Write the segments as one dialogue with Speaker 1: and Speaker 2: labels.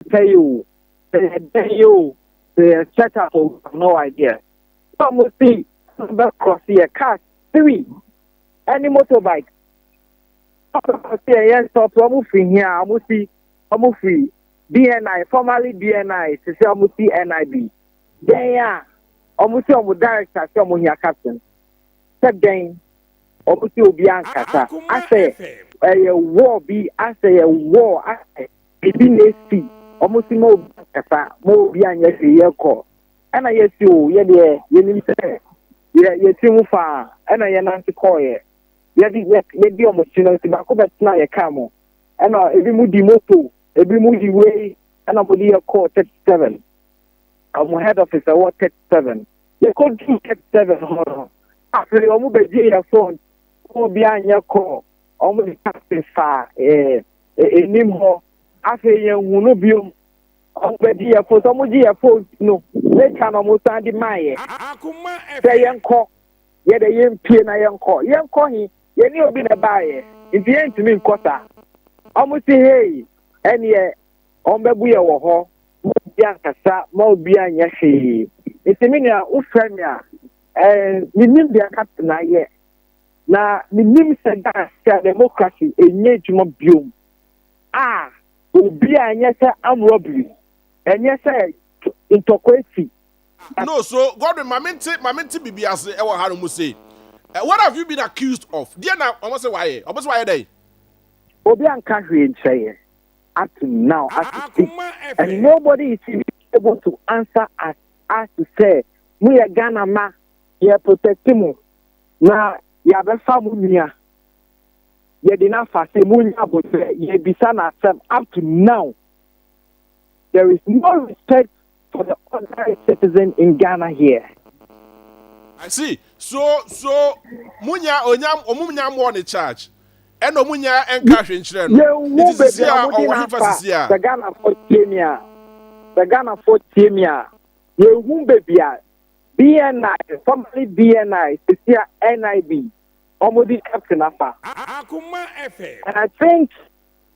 Speaker 1: tell you, the setup of no idea. Some will see cross here, car 3, any motorbike. Yes, so I'm here, I'm free. DNI, formerly DNI, to say I'm NIB. Then, yeah, I'm director, I'm here, captain. Step down, I'm Obiankasa. I say, a war be, I say, a war, I say, it didn't see. Almost more behind your call. And I yes, you need to say, you're too far, and I am to call you. Maybe almost tobacco, but now you come. And every moody moto, every moody way, and I will be a call 37. I'm head office, I want 37. You could do 37. After you move your phone, go behind your call, almost captain far, a name. After you will be already a photo, no, they can almost stand my say young call, yet a young young call him, you knew been a buyer. In the end, to me, quarter. Almost say, hey, and yeah, on the wheel or hall, more behind Yashi. It's a minute, Ufremia, and we need their captain. Yet now, the name said that democracy a nature of boom. Ah. And yes, I'm robbery. And yes, intoquity.
Speaker 2: No, so God, my mentor BBS, Ewa Harumu say, what have you been accused of? Dear now, almost why they?
Speaker 1: Obian country say up to now, and nobody is able to answer us as to say, we are Ghana ma, you are protecting now, you have a family. You did not fast you up to now. There is no respect for the ordinary citizen in Ghana here.
Speaker 2: I see. So Munya Omunya more in charge. And Omunya and cash in Chile. It is here or what here.
Speaker 1: The Ghana for Timia. The Ghana for Timia. You won't be BNI, formerly BNI, it's here NIB. Almost captain Afa. And I think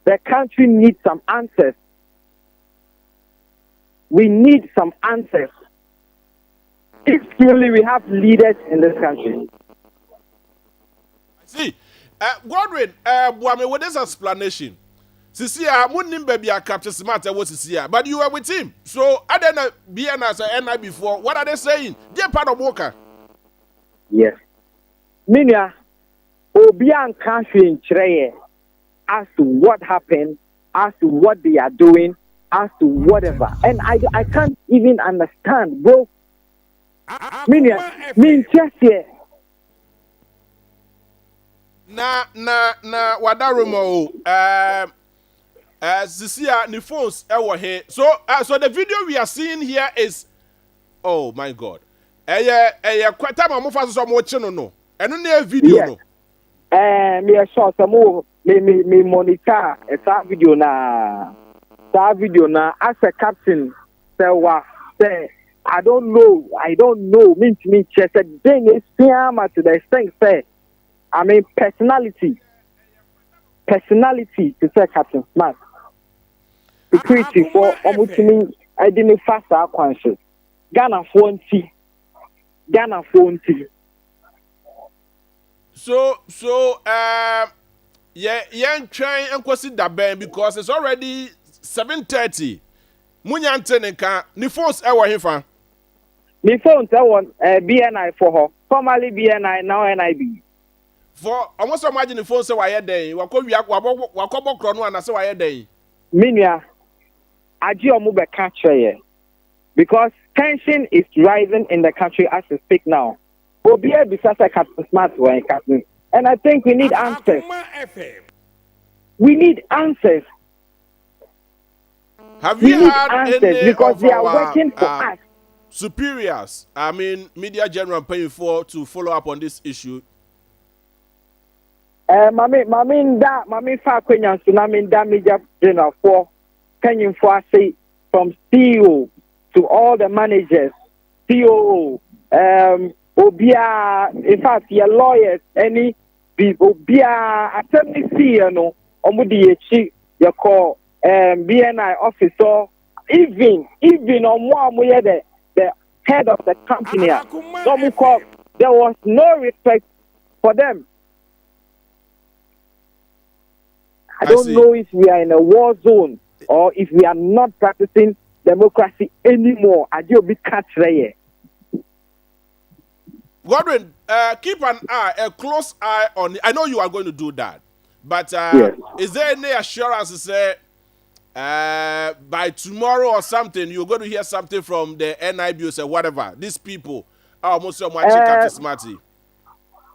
Speaker 1: the country needs some answers. We need some answers. If truly we have leaders in this country.
Speaker 2: I see. Godwin, with this explanation, Sisia, Munim baby, Captain Smart, was Sisia, but you were with him. So I didn't be an answer NI before. What are they saying? They're part of Walker.
Speaker 1: Yes. Minya. Obian country in Chile as to what happened, as to what they are doing, as to whatever. And I can't even understand, bro. Mean just here.
Speaker 2: Na wadarumo Sisia the phones here. So the video we are seeing here is, oh my God. Quite time I'm watching no. And on the video no.
Speaker 1: Me a short some me monitor that video na as a captain say I don't know mean to me just a thing is to the extent say I mean personality to say Captain Smart security for almost me I didn't fast our conscious Ghana 40
Speaker 2: So trying and question that band because it's already 7:30. Munyanteneka, ni phones ewa hifa.
Speaker 1: Ni phones ewa BNI for her. Formerly BNI, now NIB.
Speaker 2: For almost imagine the phones ewa day. Wako krono and say why day.
Speaker 1: Minya, aji omube catcher because tension is rising in the country as we speak now. Obia besides Captain Smart and Captain. And I think we need answers. We need answers.
Speaker 2: Have you had any
Speaker 1: because they are working for us.
Speaker 2: Superiors, I mean, media general paying for to follow up on this issue?
Speaker 1: Mami fa kwenya tsunami da media general for Kenyan for say from CEO to all the managers, COO, Obia, in fact, your lawyers, any Obia, assembly, no, Omudi, your call, BNI officer, even on one the head of the company, there was no respect for them. I don't know if we are in a war zone or if we are not practicing democracy anymore. I do be catch there.
Speaker 2: Godwin, keep a close eye on. I know you are going to do that, but
Speaker 1: Yes.
Speaker 2: Is there any assurance to say by tomorrow or something you're going to hear something from the NIB or say whatever? These people are almost so much Captain Smarty.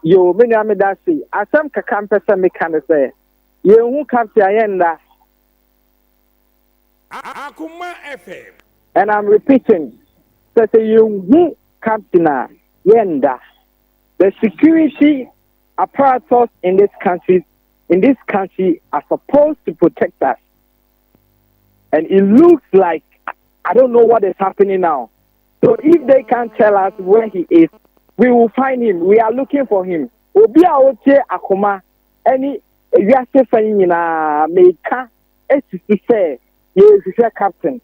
Speaker 1: Yo, many amidasi. Asam kakampesa me can say. You who come to Ayenda.
Speaker 3: Akuma FM.
Speaker 1: And I'm repeating. That you who come to Ayenda. The security apparatus in this country are supposed to protect us. And it looks like I don't know what is happening now. So if they can't tell us where he is, we will find him. We are looking for him. Obi a oche akoma any wiase fanyi na meka esisi say ye captain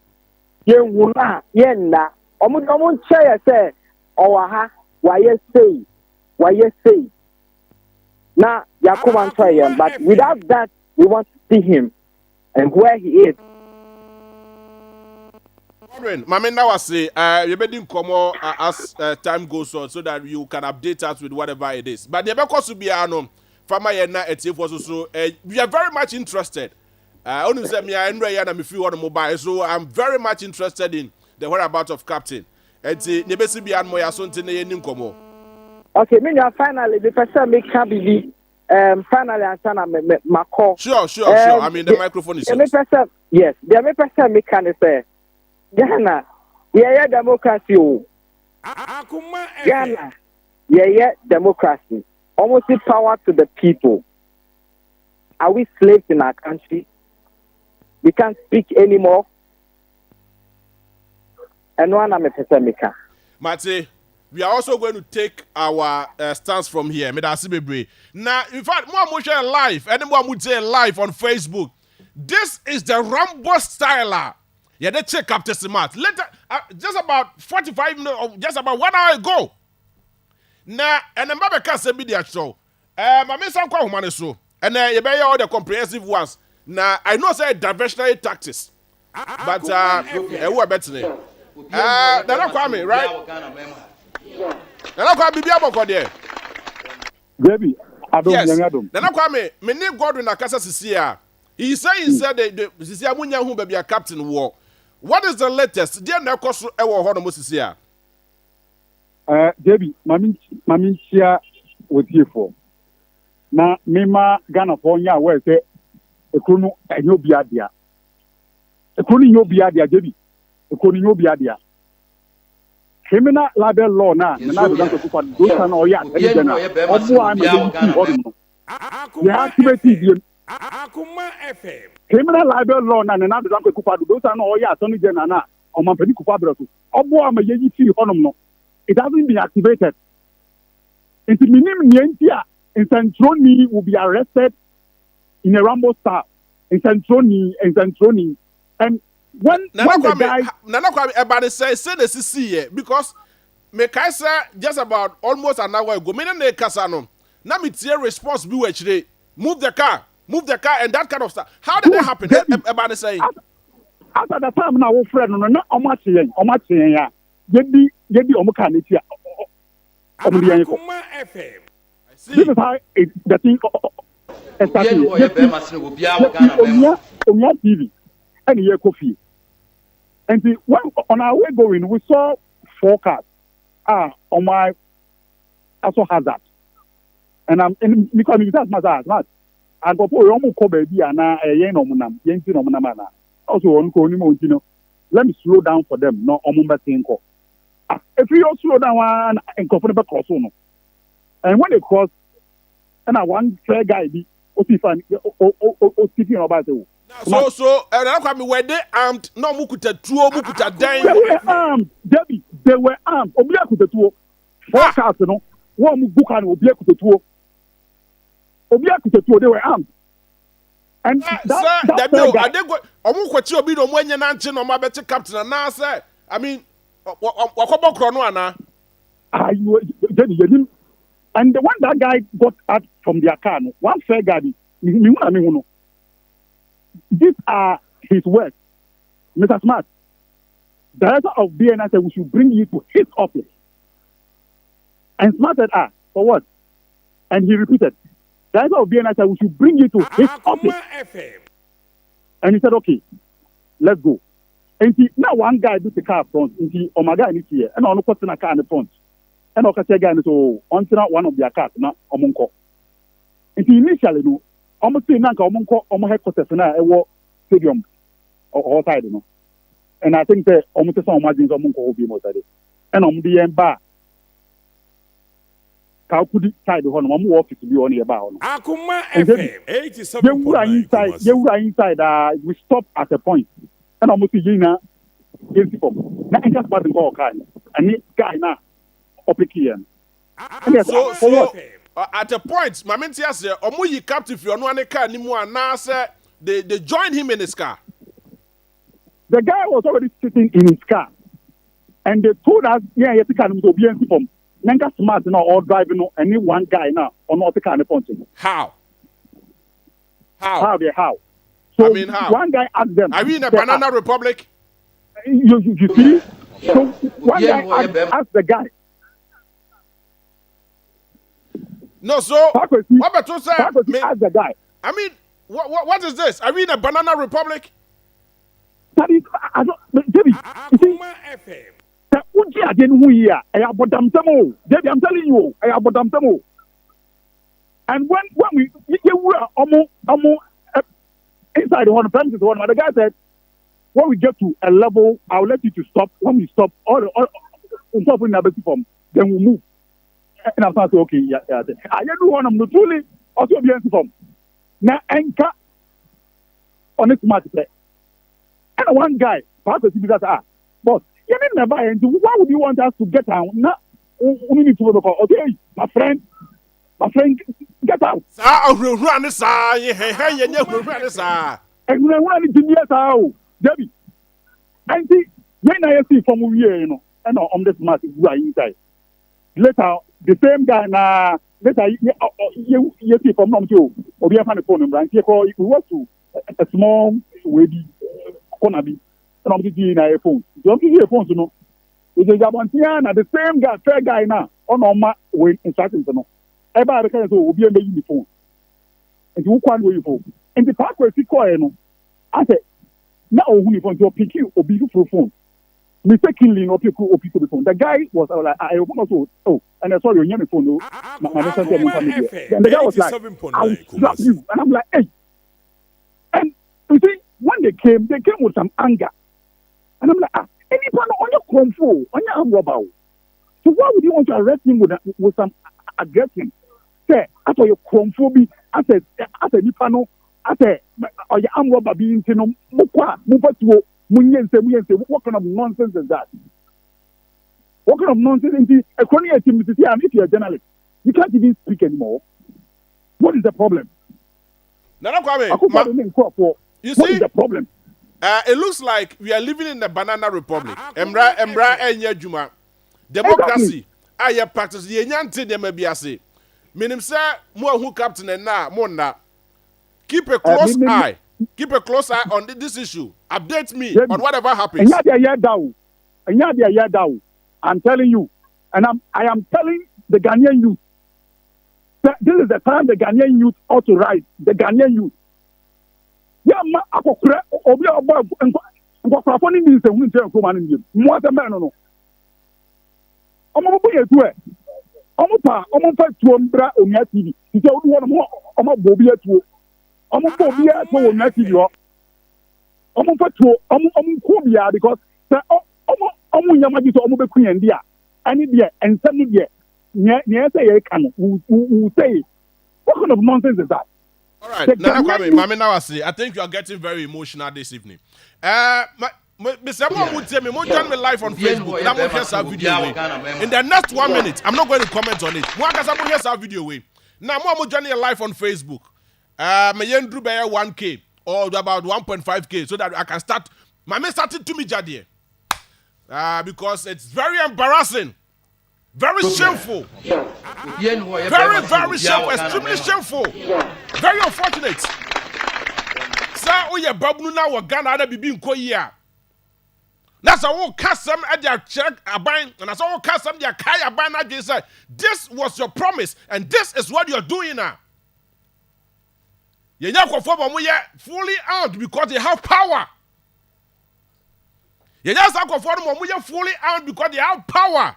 Speaker 1: ye wuna ye na omo nche say owa ha wa ye say na yakoma nche, but without that we want to see him and where he is.
Speaker 2: Mami, now I say, you better come on as time goes on so that you can update us with whatever it is. But the because to be farmer yena etif was so we are very much interested. Only say me I na me feel on mobile, so I'm very much interested in the whereabouts of Captain. Eti nebesi bi an mo ya so ntene ye nim komo.
Speaker 1: Okay, me finally the person make be finally answer my call.
Speaker 2: Sure. I mean the microphone is yours.
Speaker 1: Yes, the person make can say Ghana, democracy. Ghana, democracy. Almost power to the people. Are we slaves in our country? We can't speak anymore. And one I'm a pessimist.
Speaker 2: Mate, we are also going to take our stance from here. Now, in fact, more share live, anyone would say live on Facebook. This is the Rambo styler. Yeah, they check Captain Smart. Later, just about 45 minutes, or just about 1 hour ago. Now, and the Mabeka can't say media show. I mean, some quite human so. And you bear all the comprehensive ones. Now, I know say diversionary tactics. But, who are better than they're not coming, right? They're not coming, Bibi there.
Speaker 4: Baby, I don't
Speaker 2: yes. They're not coming. Me need Godwin Akasa Sisia. He said the Sisia Munya who be a captain war. What is the latest? Dear Nakosu Ewo Hono Mosisia.
Speaker 4: Debbie, Mami Chia was here for. Na Mima Ghana Ponya, where say a Kunu and no Biadia. A Kunu no Biadia, Debbie. A Kunu no Biadia. Criminal libel law now, and I don't to put those and all yet.
Speaker 3: Akuma FM.
Speaker 4: Criminal libel law na na do zanko kupa do so na oya attorney general na o man pani kupa braso obo am yeyi fi honom no it hasn't been activated into minim nientia in Centroni will be arrested in a Rambo style in Centroni and when the guy
Speaker 2: Nana Kwame everybody say the CC because me kai say just about almost an hour ago me na kasa no na me tie response bi wachire move the car and that kind of stuff. How did that happen? Everybody saying.
Speaker 4: After the time now, our friend, no, omachi ya. Yedi omuka nitia.
Speaker 3: Akuma FM.
Speaker 4: This is how the thing started. Omia TV and here coffee. And when on our way going, we saw 4 cars. On my also hazard. And I'm in because that's my and go for yomu ko baby ana yen omunam yenti omunam ana also on ko ni mo ntino let me slow down for them no omumba tinko if you slow down one and comfortable cross no and when they cross and one fair guy be o speaking about it
Speaker 2: so were they armed no mukuta tuo mukuta dan
Speaker 4: they were armed Debbie they were armed obi akuta tuo forecast no wo mu buka no obi akuta tuo they were armed. And
Speaker 2: that no, I didn't go. Omu kwachi obi no mwenye na nche no ma beti captain na say. I mean, wakobo krono ana.
Speaker 4: And the one that guy got out from their car, one fair guy, these are his words. Mr. Smart, director of BNI said we should bring you to his office. And Smart said, for what? And he repeated, director of BNI said we should bring you to his office. And he said, okay, let's go. And now one guy did the car up front. And oh my God, he's here. And I'm not putting a car in the front. And okay, again, so on one of their cars, now Omunko. And initially, no, almost saying Nanka Omunko, headquarters na a stadium or side, And I think that almost some margins Omunko will be more studied. And on the bar, Kaukudi side the one more office to be on the bar.
Speaker 3: Akuma FM 87.9.
Speaker 4: You were inside. We stopped at a point, and almost Gina, yes, now I just bought the call kind, and this guy now.
Speaker 2: So at a point, my mentor said, "Omuyi captive, you no car anymore." Now, sir, they joined him in his car.
Speaker 4: The guy was already sitting in his car, and they told us, "Yeah, you can go be from Nanga Smart now or driving any one guy now or not the kind of punching."
Speaker 2: How?
Speaker 4: How?
Speaker 2: So I mean, how?
Speaker 4: One guy asked them.
Speaker 2: Are we in a banana republic?
Speaker 4: You see? So one guy asked the guy.
Speaker 2: No, so what about to say?
Speaker 4: Ask the guy.
Speaker 2: I mean, what is this? Are we in a banana republic?
Speaker 4: That is, I don't, Debbie, you see, Debbie, I'm telling you, and when we were inside one premises, the guy said, when we get to a level, I'll let you to stop. When we stop, all stop in the form, then we move. And I'm saying, okay, yeah. I don't want them to truly also be informed. Now, anchor on this market. And one guy, perhaps he said, boss, you didn't buy into why would you want us to get out? Now, we need to go. Okay, my friend, get out.
Speaker 2: And we run this,
Speaker 4: Debbie. And see, when I see from here, and on this market, you are inside. Later, the same guy later you see from Nom Joe or we have a phone number and he was to a small lady corner be and I'm getting a phone. Don't give you a phone to know. It is the same guy, fair guy now on my way in starting to know. Everybody can will be a uniform. And you can't wait for. And the park where he call I said, now uniform to pick you or be for phone. Mistakenly, no people the phone. The guy was like, I also, and I saw your young phone. And the guy was like, I'll slap you. And I'm like, hey. And you see, when they came with some anger. And I'm like, anyone on your control, on your arm robber. So why would you want to arrest him with some aggression? Say, after your control be, after Nipano, after your arm robber being, what kind of nonsense is that? What kind of nonsense is it? If you're a journalist, you can't even speak anymore. What is the problem?
Speaker 2: You
Speaker 4: what is the problem?
Speaker 2: It looks like we are living in the banana republic. Emra Enya Juma. Democracy. I practice the Yanti de Mebiase. Meaning, sir, more who captain and now, Mona. Keep a close eye. Keep a close eye on this issue. Update me on whatever happens.
Speaker 4: I'm telling you, and I am telling the Ghanaian youth that this is the time the Ghanaian youth ought to rise. The Ghanaian youth. Yeah, because what kind of nonsense is that?
Speaker 2: All right, now I think you are getting very emotional this evening. Mr. Mo would tell me, join me live on Facebook. And I'm going to hear some video away. In the next 1 minute, I'm not going to comment on it. Now, I'm going to join you live on Facebook. may yendru be 1K or about 1.5K so that I can start. My man started to me jadie. Because it's very embarrassing, very shameful, very, very shameful, extremely shameful, very unfortunate. Sir, oh yeah, babu na wa Ghana ada bibi nko yi a. Na so wo kasam e dia check aban, na so wo kasam dia kai aban na dwe say this was your promise and this is what you're doing now. Ye nya kwofo bo mo ye fully out because they have power. Ye nya sa kwofo mo mo ye fully out because they have power.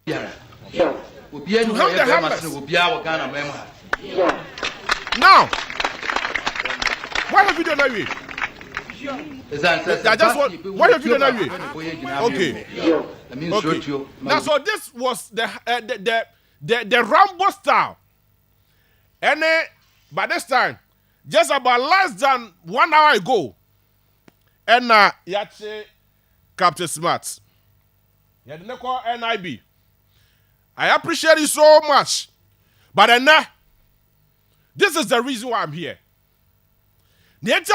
Speaker 5: Yeah. To
Speaker 2: have the hammers. Now, what have you done now? I just want. What have you done now? Okay. Okay. Now, so this was the Rambo style, and by this time, just about less than 1 hour ago, and Yache Captain Smart, you didn't call NIB. I appreciate you so much, but this is the reason why I'm here. It's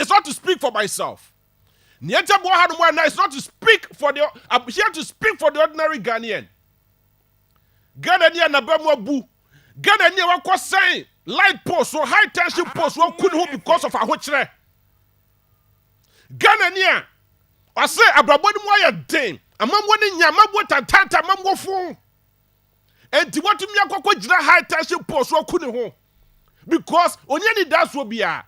Speaker 2: not to speak for myself. It's not to speak for the. I'm here to speak for the ordinary Ghanaian. Ghanaian na bemo bu. Ghanaian wa kwa saying light post or high tension post wa couldn't hold because of a hochre. Ghanaian, I say abrabodi mo ya den. Amam woni nyama bo tantanta mam wo fun. Enti watumi akokọ gira high tension post wa couldn't hold because onye ni das wo bia.